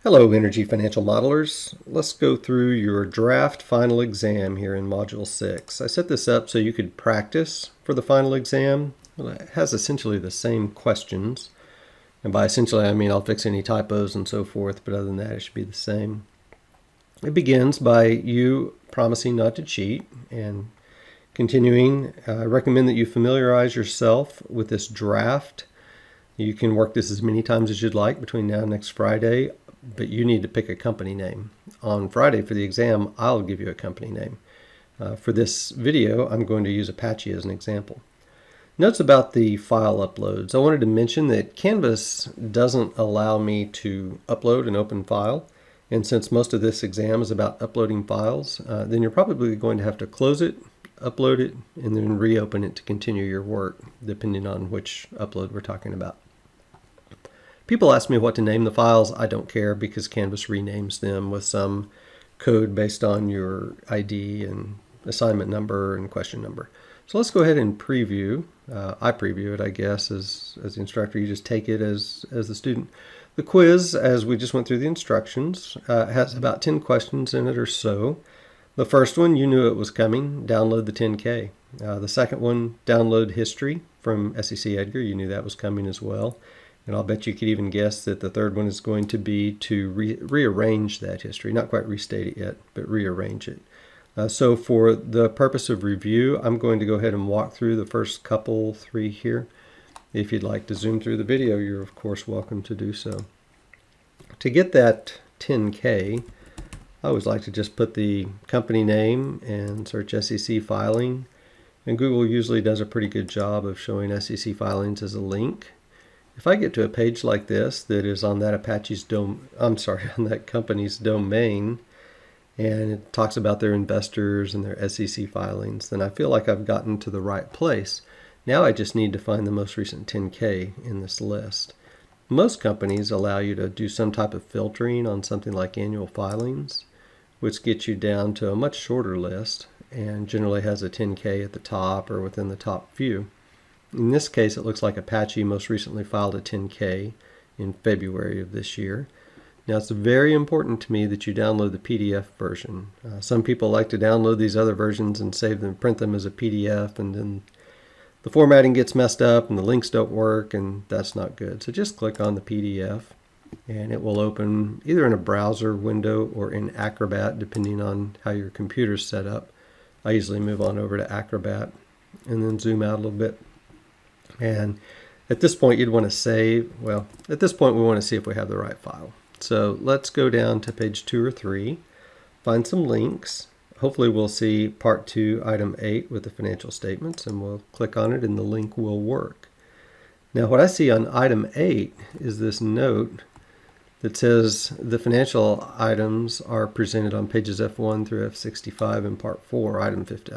Hello, Energy Financial Modelers. Let's go through your draft final exam here in Module 6. I set this up so you could practice for the final exam. Well, it has essentially the same questions. And by essentially, I mean I'll fix any typos and so forth, but other than that, it should be the same. It begins by you promising not to cheat and continuing. I recommend that you familiarize yourself with this draft. You can work this as many times as you'd like between now and next Friday, but you need to pick a company name. On Friday for the exam, I'll give you a company name. For this video, I'm going to use Apache as an example. Notes about the file uploads. I wanted to mention that Canvas doesn't allow me to upload an open file. And since most of this exam is about uploading files, then you're probably going to have to close it, upload it, and then reopen it to continue your work, depending on which upload we're talking about. People ask me what to name the files. I don't care because Canvas renames them with some code based on your ID and assignment number and question number. So let's go ahead and preview. I preview it, I guess, as the instructor. You just take it as the student. The quiz, as we just went through the instructions, has about 10 questions in it or so. The first one, you knew it was coming. Download the 10K. The second one, download history from Sec Edgar. You knew that was coming as well. And I'll bet you could even guess that the third one is going to be to rearrange that history. Not quite restate it yet, but rearrange it. So for the purpose of review, I'm going to go ahead and walk through the first couple, 3 here. If you'd like to zoom through the video, you're of course welcome to do so. To get that 10K, I always like to just put the company name and search SEC filing. And Google usually does a pretty good job of showing SEC filings as a link. If I get to a page like this that is on that on that company's domain, and it talks about their investors and their SEC filings, then I feel like I've gotten to the right place. Now I just need to find the most recent 10K in this list. Most companies allow you to do some type of filtering on something like annual filings, which gets you down to a much shorter list and generally has a 10K at the top or within the top few. In this case, it looks like Apache most recently filed a 10K in February of this year. Now, it's very important to me that you download the PDF version. Some people like to download these other versions and save them, print them as a PDF, and then the formatting gets messed up and the links don't work, and that's not good. So just click on the PDF, and it will open either in a browser window or in Acrobat, depending on how your computer's set up. I usually move on over to Acrobat and then zoom out a little bit. And at this point, you'd want to save. Well, at this point, we want to see if we have the right file. So let's go down to page 2 or 3, find some links. Hopefully, we'll see part 2, item 8 with the financial statements, and we'll click on it, and the link will work. Now, what I see on item 8 is this note that says the financial items are presented on pages F1 through F65 in part 4, item 50.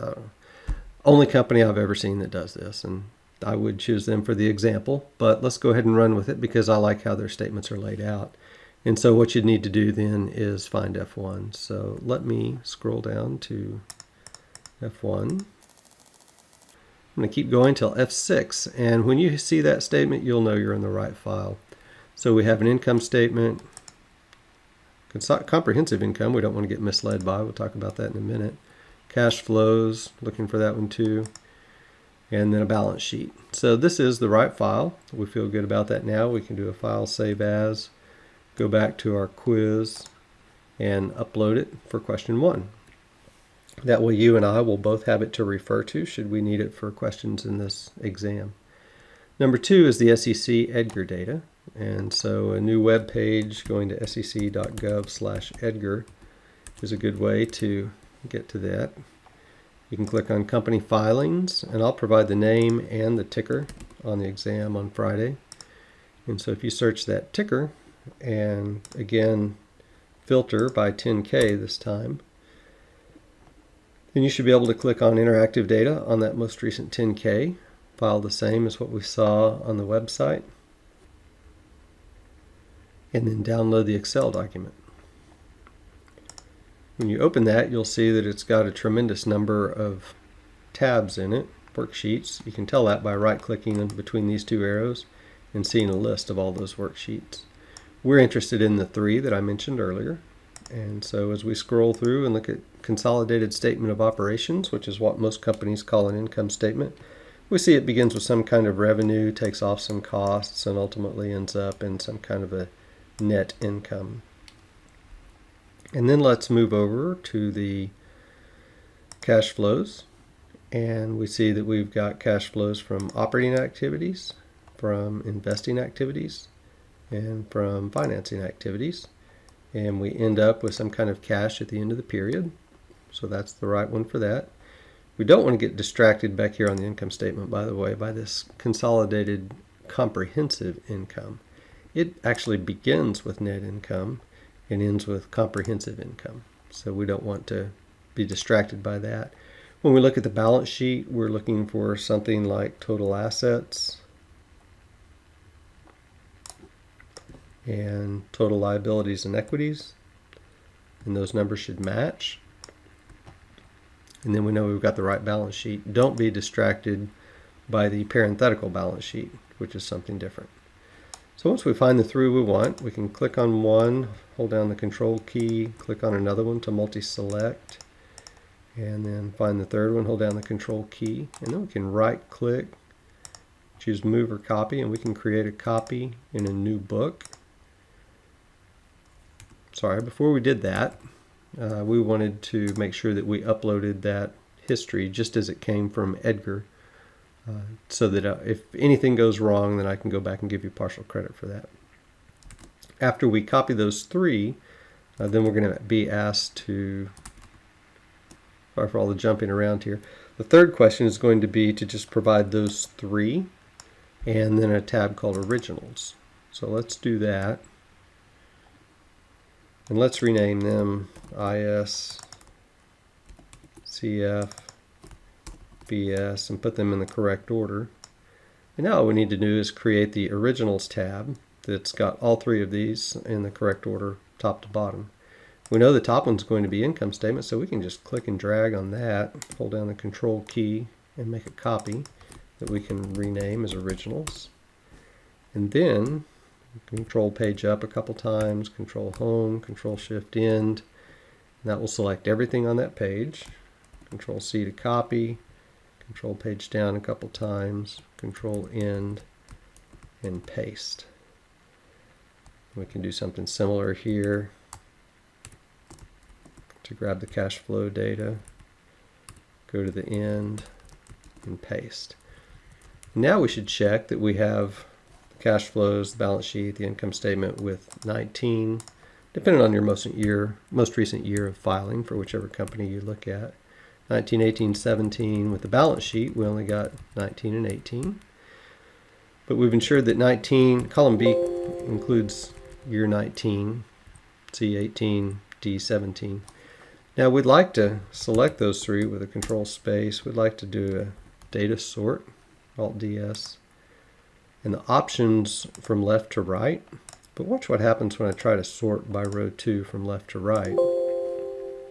Only company I've ever seen that does this, and I would choose them for the example, but let's go ahead and run with it because I like how their statements are laid out. And so what you need to do then is find F1. So let me scroll down to F1. I'm going to keep going till F6, and when you see that statement, you'll know you're in the right file. So we have an income statement, comprehensive income, we don't want to get misled by, we'll talk about that in a minute. Cash flows, looking for that one too. And then a balance sheet. So this is the right file. We feel good about that now. We can do a file save as, go back to our quiz, and upload it for question 1. That way you and I will both have it to refer to should we need it for questions in this exam. Number 2 is the SEC Edgar Data. And so a new web page going to sec.gov/Edgar is a good way to get to that. You can click on company filings, and I'll provide the name and the ticker on the exam on Friday. And so if you search that ticker, and again, filter by 10K this time, then you should be able to click on interactive data on that most recent 10K, file the same as what we saw on the website, and then download the Excel document. When you open that, you'll see that it's got a tremendous number of tabs in it, worksheets. You can tell that by right-clicking between these 2 arrows and seeing a list of all those worksheets. We're interested in the 3 that I mentioned earlier. And so as we scroll through and look at consolidated statement of operations, which is what most companies call an income statement, we see it begins with some kind of revenue, takes off some costs, and ultimately ends up in some kind of a net income. And then let's move over to the cash flows. And we see that we've got cash flows from operating activities, from investing activities, and from financing activities. And we end up with some kind of cash at the end of the period. So that's the right one for that. We don't want to get distracted back here on the income statement, by the way, by this consolidated comprehensive income. It actually begins with net income and ends with comprehensive income. So we don't want to be distracted by that. When we look at the balance sheet, we're looking for something like total assets and total liabilities and equities, and those numbers should match. And then we know we've got the right balance sheet. Don't be distracted by the parenthetical balance sheet, which is something different. So once we find the 3 we want, we can click on one, hold down the control key, click on another one to multi-select, and then find the 3rd one, hold down the control key, and then we can right click, choose move or copy, and we can create a copy in a new book. Sorry, before we did that, we wanted to make sure that we uploaded that history just as it came from Edgar, so that if anything goes wrong, then I can go back and give you partial credit for that. After we copy those 3, then we're going to be asked to, sorry for all the jumping around here. The 3rd question is going to be to just provide those 3 and then a tab called Originals. So let's do that. And let's rename them IS, CF, BS, and put them in the correct order. And now all we need to do is create the Originals tab that's got all 3 of these in the correct order, top to bottom. We know the top one's going to be income statement, so we can just click and drag on that, hold down the control key, and make a copy that we can rename as Originals. And then control page up a couple times, control home, control shift end, and that will select everything on that page. Control C to copy, control page down a couple times, control end, and paste. We can do something similar here to grab the cash flow data, go to the end, and paste. Now we should check that we have cash flows, the balance sheet, the income statement with 19, depending on your most recent year of filing for whichever company you look at. 19, 18, 17. With the balance sheet, we only got 19 and 18. But we've ensured that 19, column B includes year 19, C18, D17. Now we'd like to select those 3 with a control space. We'd like to do a data sort, Alt DS. And the options from left to right. But watch what happens when I try to sort by row 2 from left to right.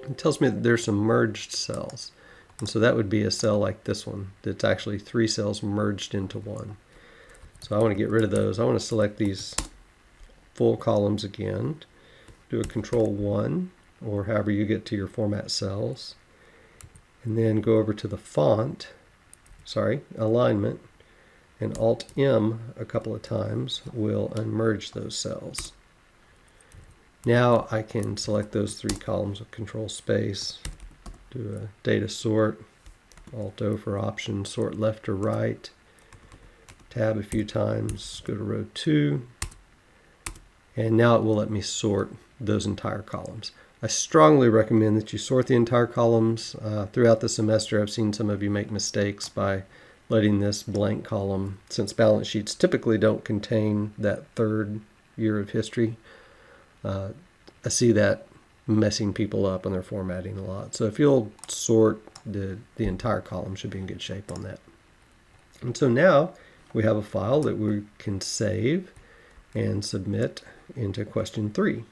It tells me that there's some merged cells. And so that would be a cell like this one. That's actually 3 cells merged into one. So I want to get rid of those. I want to select these full columns again. Do a control 1, or however you get to your format cells. And then go over to the alignment, and Alt-M a couple of times will unmerge those cells. Now I can select those 3 columns with control space, do a data sort, Alt-O for options, sort left to right, tab a few times, go to row 2, and now it will let me sort those entire columns. I strongly recommend that you sort the entire columns. Throughout the semester I've seen some of you make mistakes by letting this blank column, since balance sheets typically don't contain that 3rd year of history. I see that messing people up when they're formatting a lot. So if you'll sort, the entire column should be in good shape on that. And so now we have a file that we can save and submit into question 3.